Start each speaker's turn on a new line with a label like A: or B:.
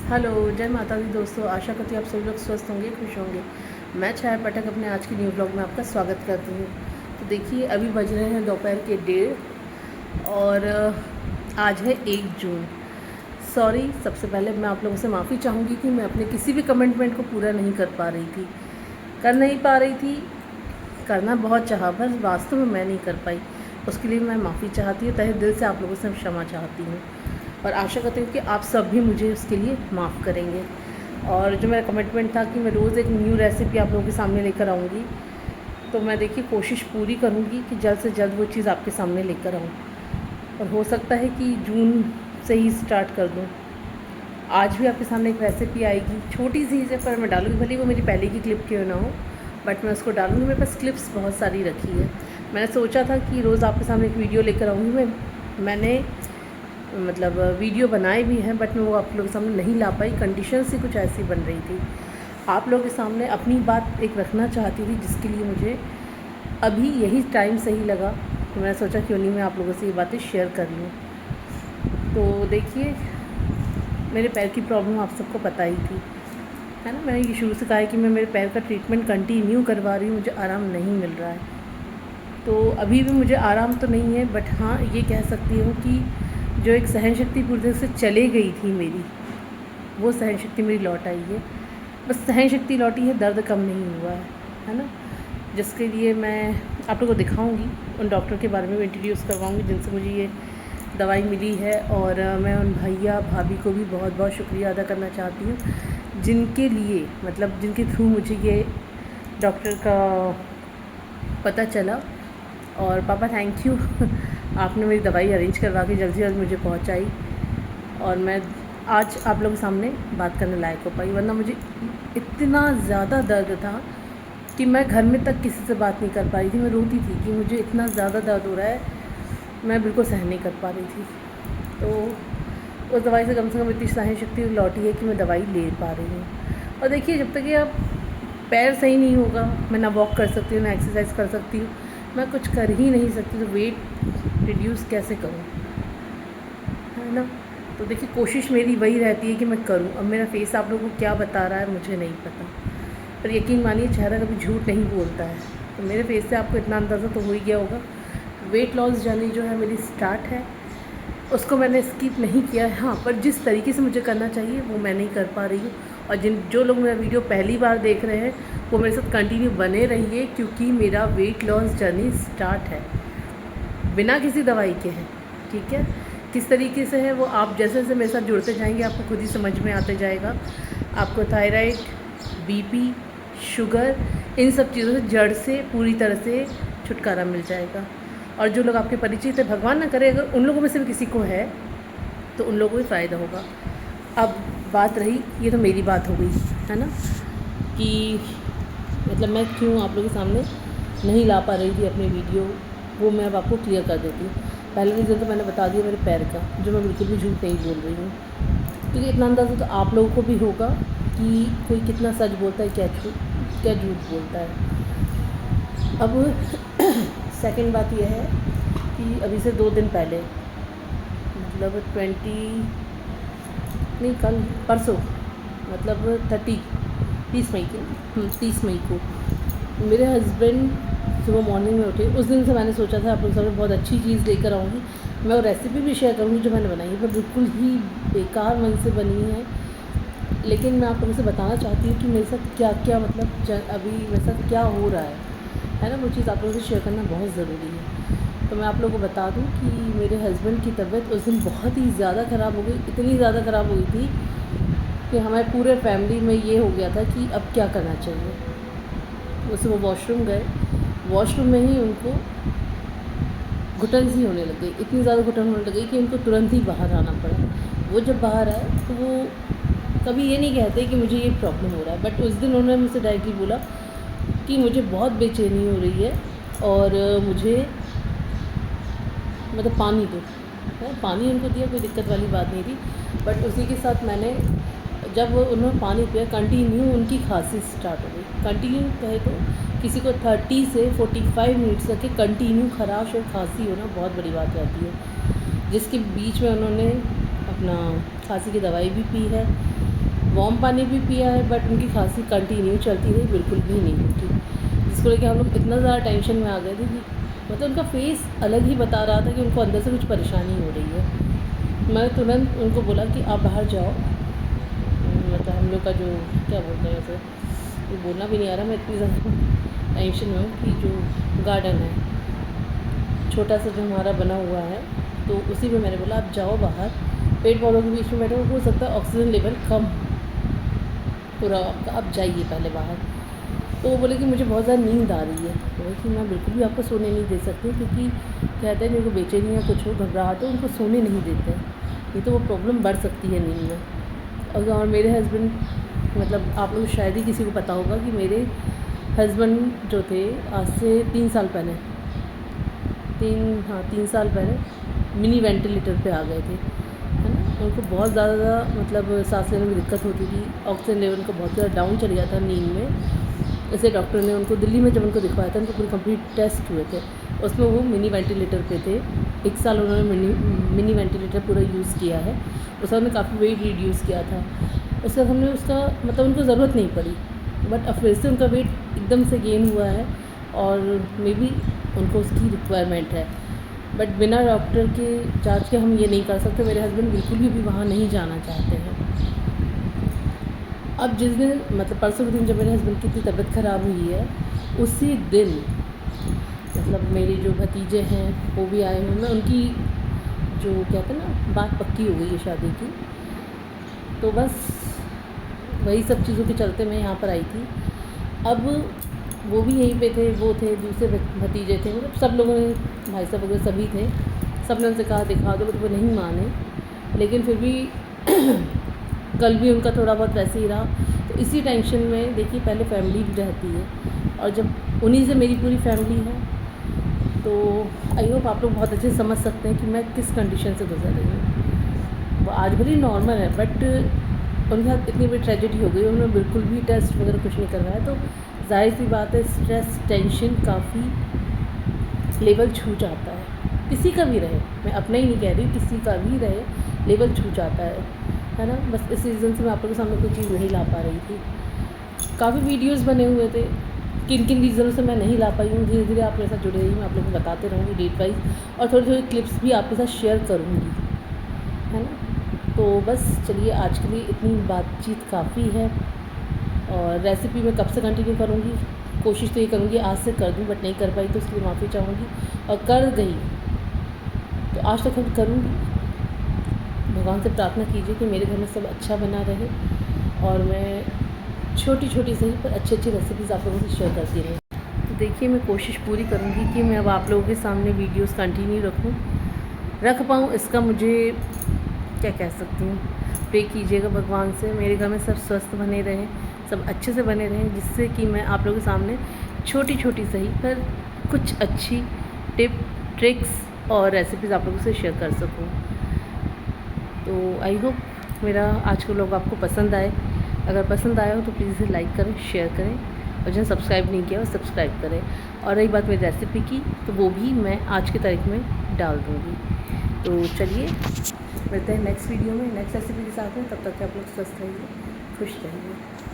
A: Hello, जय माता दी दोस्तों। आशा करती हूँ आप सभी लोग स्वस्थ होंगे, खुश होंगे। मैं छाया पाठक अपने आज की न्यू ब्लॉग में आपका स्वागत करती हूँ। तो देखिए, अभी बज रहे हैं दोपहर के 1:30 और आज है 1 जून। सॉरी, सबसे पहले मैं आप लोगों से माफ़ी चाहूँगी कि मैं अपने किसी भी कमिटमेंट को पूरा नहीं कर पा रही थी, कर नहीं पा रही थी। करना बहुत चाहा, बस वास्तव में मैं नहीं कर पाई। उसके लिए मैं माफ़ी चाहती हूँ, तहे दिल से आप लोगों से क्षमा चाहती हूँ और आशा करती हूँ कि आप सब भी मुझे उसके लिए माफ़ करेंगे। और जो मेरा कमिटमेंट था कि मैं रोज़ एक न्यू रेसिपी आप लोगों के सामने लेकर आऊँगी, तो मैं देखिए कोशिश पूरी करूँगी कि जल्द से जल्द वो चीज़ आपके सामने लेकर आऊँ। और हो सकता है कि जून से ही स्टार्ट कर दूँ। आज भी आपके सामने एक रेसिपी आएगी, छोटी सी है, पर मैं डालूँगी। भले वो मेरी पहले की क्लिप क्यों ना हो, बट मैं उसको डालूँगी। मेरे पास क्लिप्स बहुत सारी रखी है। मैंने सोचा था कि रोज़ आपके सामने एक वीडियो लेकर आऊँगी। मैंने वीडियो बनाए भी हैं, बट मैं वो आप लोगों के सामने नहीं ला पाई। कंडीशंस ही कुछ ऐसी बन रही थी। आप लोगों के सामने अपनी बात एक रखना चाहती थी, जिसके लिए मुझे अभी यही टाइम सही लगा। तो मैंने सोचा कि उन्हीं में आप लोगों से ये बातें शेयर कर लूँ। तो देखिए, मेरे पैर की प्रॉब्लम आप सबको पता ही थी, है ना। मैंने ये शुरू से कहा है कि मैं मेरे पैर का ट्रीटमेंट कंटिन्यू करवा रही हूँ, मुझे आराम नहीं मिल रहा है। तो अभी भी मुझे आराम तो नहीं है, बट हाँ, ये कह सकती हूँ कि जो एक सहनशक्ति पूरी तरह से चले गई थी मेरी, वो सहनशक्ति मेरी लौट आई है। बस सहनशक्ति लौटी है, दर्द कम नहीं हुआ है ना। जिसके लिए मैं आप लोगों को दिखाऊंगी, उन डॉक्टर के बारे में इंट्रोड्यूस करवाऊंगी जिनसे मुझे ये दवाई मिली है। और मैं उन भैया भाभी को भी बहुत बहुत शुक्रिया अदा करना चाहती हूँ, जिनके लिए जिनके थ्रू मुझे ये डॉक्टर का पता चला। और पापा, थैंक यू आपने मेरी दवाई अरेंज करवा के जल्द से जल्द मुझे पहुंचाई और मैं आज आप लोगों के सामने बात करने लायक हो पाई। वरना मुझे इतना ज़्यादा दर्द था कि मैं घर में तक किसी से बात नहीं कर पा रही थी। मैं रोती थी कि मुझे इतना ज़्यादा दर्द हो रहा है, मैं बिल्कुल सहन नहीं कर पा रही थी। तो उस दवाई से कम इतनी सहन शक्ति लौटी है कि मैं दवाई ले पा रही हूँ। और देखिए, जब तक ये अब पैर सही नहीं होगा, मैं ना वॉक कर सकती हूँ, ना एक्सरसाइज कर सकती हूँ, मैं कुछ कर ही नहीं सकती। तो वेट रिड्यूस कैसे करूँ, है ना। तो देखिए, कोशिश मेरी वही रहती है कि मैं करूँ। अब मेरा फेस आप लोगों को क्या बता रहा है मुझे नहीं पता, पर यकीन मानिए चेहरा कभी झूठ नहीं बोलता है। तो मेरे फेस से आपको इतना अंदाज़ा तो हो ही गया होगा। वेट लॉस जर्नी जो है मेरी स्टार्ट है, उसको मैंने स्किप नहीं किया है। हाँ, पर जिस तरीके से मुझे करना चाहिए वो मैं नहीं कर पा रही हूँ। और जो लोग मेरा वीडियो पहली बार देख रहे हैं, वो मेरे साथ कंटिन्यू बने रहिए, क्योंकि मेरा वेट लॉस जर्नी स्टार्ट है, बिना किसी दवाई के है। ठीक है, किस तरीके से है वो आप जैसे जैसे मेरे साथ जुड़ते जाएंगे आपको खुद ही समझ में आते जाएगा। आपको थायराइड, बीपी, शुगर, इन सब चीज़ों से जड़ से पूरी तरह से छुटकारा मिल जाएगा। और जो लोग आपके परिचित है, भगवान ना करे अगर उन लोगों में से भी किसी को है, तो उन लोगों को भी फ़ायदा होगा। अब बात रही, ये तो मेरी बात हो गई, है ना, कि मैं क्यों आप लोगों के सामने नहीं ला पा रही थी अपनी वीडियो, वो मैं अब आपको क्लियर कर देती हूँ। पहले रीज़न तो मैंने बता दिया मेरे पैर का, जो मैं बिल्कुल भी झूठ नहीं बोल रही हूँ, क्योंकि इतना अंदाज़ा तो आप लोगों को भी होगा कि कोई कितना सच बोलता है, क्या झूठ बोलता है। अब सेकंड बात यह है कि अभी से 2 दिन पहले, परसों 30 मई को मेरे हस्बैंड सुबह मॉर्निंग में उठे। उस दिन से मैंने सोचा था आप लोगों के सामने बहुत अच्छी चीज़ लेकर आऊँगी, मैं वो रेसिपी भी शेयर करूँगी जो मैंने बनाई है, पर बिल्कुल ही बेकार मन से बनी है। लेकिन मैं आप लोगों से बताना चाहती हूँ कि मेरे साथ क्या क्या अभी मेरे साथ क्या हो रहा है ना, वो चीज़ आप लोगों से शेयर करना बहुत ज़रूरी है। तो मैं आप लोगों को बता दूं कि मेरे हस्बैंड की तबीयत उस दिन बहुत ही ज़्यादा ख़राब हो गई। इतनी ज़्यादा ख़राब हो गई थी कि हमारे पूरे फैमिली में ये हो गया था कि अब क्या करना चाहिए। उससे वो वॉशरूम गए, वॉशरूम में ही उनको घुटन सी होने लग गई, इतनी ज़्यादा घुटन होने लग गई कि उनको तुरंत ही बाहर आना पड़ा। वो जब बाहर आए तो वो कभी ये नहीं कहते कि मुझे ये प्रॉब्लम हो रहा है, बट उस दिन उन्होंने मुझसे डायरेक्टली बोला कि मुझे बहुत बेचैनी हो रही है और मुझे पानी दो। पानी उनको दिया, कोई दिक्कत वाली बात नहीं थी, बट उसी के साथ मैंने जब उन्होंने पानी पिया, कंटिन्यू उनकी खांसी स्टार्ट हो गई। कंटिन्यू कहे तो किसी को 30 से 45 मिनट्स तक के कंटिन्यू खराश और खांसी होना बहुत बड़ी बात रहती है, जिसके बीच में उन्होंने अपना खांसी की दवाई भी पी है। वार्म पानी भी पिया है, बट उनकी खांसी कंटिन्यू चलती रही, बिल्कुल भी नहीं रुकी, जिसको लेकर हम लोग इतना ज़्यादा टेंशन में आ गए थे कि मतलब उनका फेस अलग ही बता रहा था कि उनको अंदर से कुछ परेशानी हो रही है। मैं तुरंत उनको बोला कि आप बाहर जाओ, मतलब हम लोग का जो क्या बोलते हैं वैसे वो बोलना भी नहीं आ रहा, मैं इतनी ज़्यादा टेंशन में हूँ कि जो गार्डन है छोटा सा जो हमारा बना हुआ है, तो उसी में मैंने बोला आप जाओ बाहर, पेड़ पौधों के बीच में बैठो, हो सकता है ऑक्सीजन लेवल कम पूरा आपका, आप जाइए पहले बाहर। तो वो बोले कि मुझे बहुत ज़्यादा नींद आ रही है। बोले कि मैं बिल्कुल भी आपको सोने नहीं दे सकती, क्योंकि कहते हैं जिनको बेचैनी या कुछ हो, घबराहट हो, उनको सोने नहीं देते हैं, नहीं तो वो प्रॉब्लम बढ़ सकती है नींद में। और मेरे हस्बैंड, मतलब आप लोग शायद ही किसी को पता होगा कि मेरे हस्बैंड जो थे आज से 3 साल पहले 3 साल पहले मिनी वेंटिलेटर पे आ गए थे, है ना। उनको बहुत ज़्यादा मतलब सांस लेने में दिक्कत होती थी, ऑक्सीजन लेवल उनका बहुत ज़्यादा डाउन चल गया था नींद में। ऐसे डॉक्टर ने उनको दिल्ली में जब उनको दिखवाया था, उनको पूरे कंप्लीट टेस्ट हुए थे, उसमें वो मिनी वेंटिलेटर पे थे। 1 साल उन्होंने मिनी वेंटिलेटर पूरा यूज़ किया है, उसमें उन्होंने काफ़ी वेट रिड्यूस किया था। उसके बाद हमने उसका मतलब उनको ज़रूरत नहीं पड़ी, बट अब फिर से उनका वेट एकदम से गेन हुआ है और मे बी उनको उसकी रिक्वायरमेंट है, बट बिना डॉक्टर के जांच के हम ये नहीं कर सकते। मेरे हस्बैंड बिल्कुल भी वहाँ नहीं जाना चाहते हैं। अब जिस दिन मतलब परसों के दिन जब मेरे हस्बैंड की इतनी तबीयत ख़राब हुई है, उसी दिन मतलब मेरे जो भतीजे हैं वो भी आए हुए हैं, उनकी जो कहते हैं ना बात पक्की हो गई है शादी की, तो बस वही सब चीज़ों के चलते मैं यहाँ पर आई थी। अब वो भी यहीं पे थे, वो थे, दूसरे भतीजे थे, मतलब सब लोगों ने, भाई साहब वगैरह सभी थे, सब ने उनसे कहा दिखा दो, बट वो नहीं माने। लेकिन फिर भी कल भी उनका थोड़ा बहुत वैसे ही रहा। तो इसी टेंशन में देखिए पहले फैमिली भी रहती है, और जब उन्हीं से मेरी पूरी फैमिली है, तो आई होप आप लोग बहुत अच्छे से समझ सकते हैं कि मैं किस कंडीशन से गुजर रही हूँ। वो आज भले नॉर्मल है, बट उनके साथ इतनी बड़ी ट्रेजेडी हो गई, उन्होंने बिल्कुल भी टेस्ट वगैरह कुछ नहीं करवाया। तो जाहिर सी बात है स्ट्रेस टेंशन काफ़ी लेवल छू जाता है, किसी का भी रहे, मैं अपना ही नहीं कह रही, किसी का भी रहे लेवल छू जाता है ना। बस इस रीज़न से मैं आप लोगों के सामने कोई चीज़ नहीं ला पा रही थी। काफ़ी वीडियोस बने हुए थे, किन किन रीज़नों से मैं नहीं ला पाई हूँ, धीरे धीरे आप मेरे साथ जुड़े रहिए, मैं आप लोगों को बताते रहूँगी डेट वाइज, और थोड़ी थोड़ी क्लिप्स भी आपके साथ शेयर करूँगी, है ना। तो बस चलिए आज के लिए इतनी बातचीत काफ़ी है, और रेसिपी मैं कब से कंटिन्यू करूँगी, कोशिश तो ये करूँगी आज से कर दूँ, बट नहीं कर पाई तो उसके लिए माफ़ी चाहूँगी, और कर गई तो आज तक हम करूँगी। भगवान से प्रार्थना कीजिए कि मेरे घर में सब अच्छा बना रहे, और मैं छोटी छोटी सही पर अच्छी अच्छी रेसिपीज़ आप लोगों से शेयर करती रही। तो देखिए मैं कोशिश पूरी करूँगी कि मैं अब आप लोगों के सामने वीडियोस कंटिन्यू रख पाऊँ, इसका मुझे क्या कह सकती हूँ। प्रे कीजिएगा भगवान से मेरे घर में सब स्वस्थ बने रहें, सब अच्छे से बने रहें, जिससे कि मैं आप लोगों के सामने छोटी छोटी सही पर कुछ अच्छी टिप ट्रिक्स और रेसिपीज़ आप लोगों से शेयर कर सकूँ। तो आई होप मेरा आज का व्लॉग आपको पसंद आए। अगर पसंद आया हो तो प्लीज़ इसे लाइक करें, शेयर करें, और जिन्हें सब्सक्राइब नहीं किया वो सब्सक्राइब करें। और रही बात मेरी रेसिपी की, तो वो भी मैं आज की तारीख में डाल दूँगी। तो चलिए मिलते हैं नेक्स्ट वीडियो में नेक्स्ट रेसिपी के साथ में, तब तक आप लोग स्वस्थ रहिए, खुश रहिए।